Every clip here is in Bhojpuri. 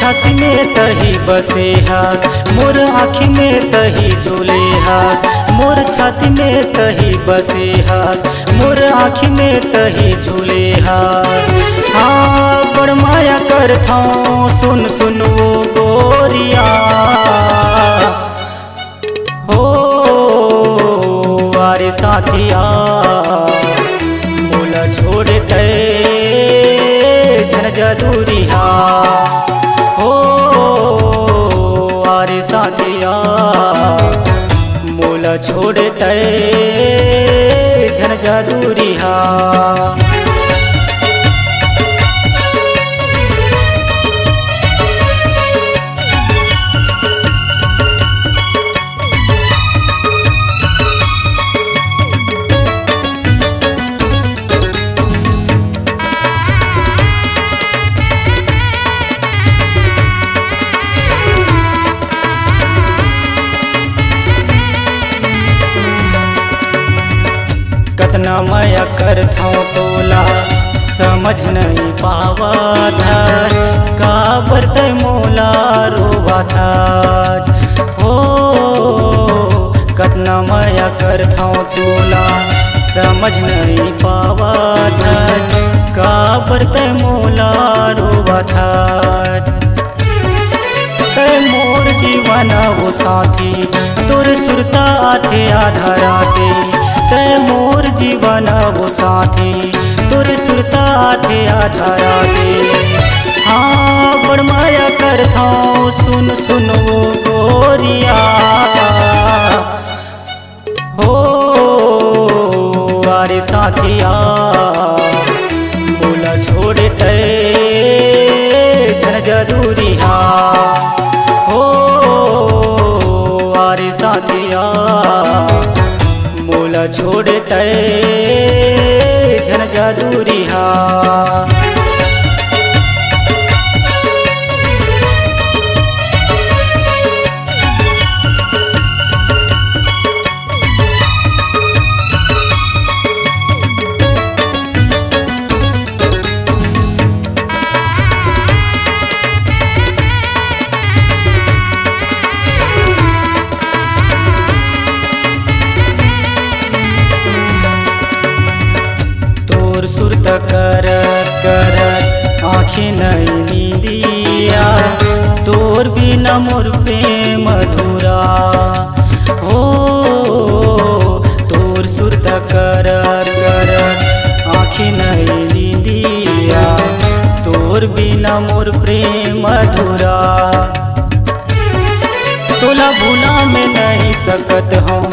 छाती में तही बसे हास, मोर आँखी में तही झूले हास। मोर छाती में तही बसे हास, मोर आँखी में तही झूले हास। हाँ बड़ माया करता सुन सुन वो गोरिया हो अरे साथिया मोला छोड़ दे झन जदूरिया हो अरे साथिया मोला छोड़ दे झन जदूरिया। कतना माया करता तोला समझ नहीं पावा था, का बरत मोला रोवा था हो। कतना माया करता तोला समझ नहीं पावा था, का बरत मोला रोवा था। मोर जीवन वो साथी तोर सुरता आते आधा राते, मोर जीवन वो साथी तोर सुरता आते आधा राते। हाँ बड़ माया करता सुन सुन वो गोरिया हो अरे साथिया मोला छोड़ दे झन जदूरिया हो अरे साथिया मोला छोड़ दे झन जदूरिया। सुरत कर कर आँखें नहीं नींदिया, तोर बिना मोर प्रेम अधूरा हो। तोर सुरत कर कर आँखें नहीं नींदिया, तोर बिना मोर प्रेम अधूरा। तोला भूला में नहीं सकत हूँ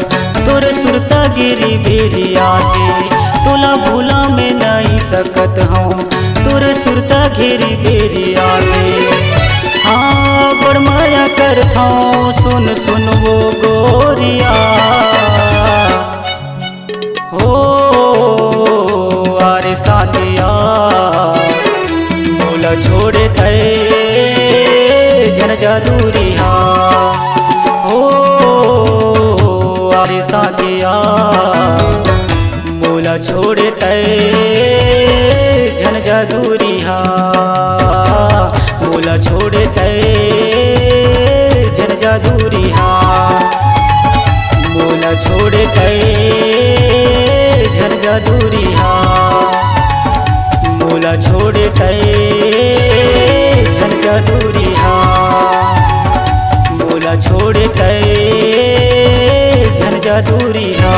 तोर सुरता गिरी बेरी आके, तोला भूला में नहीं सकत हूँ तोर सुरता घेरी बेरी आके। हाँ बड़ माया करता सुन सुन वो गोरिया हो अरे साथिया मोला छोड़ दे झन जदूरिया हो अरे साथिया मोला छोड़ दे झन जदूरिया। मोला छोड़ दे झन जदूरिया, मोला छोड़ दे झन जदूरिया, मोला छोड़ दे झन जदूरिया, मोला छोड़ दे झन जदूरिया।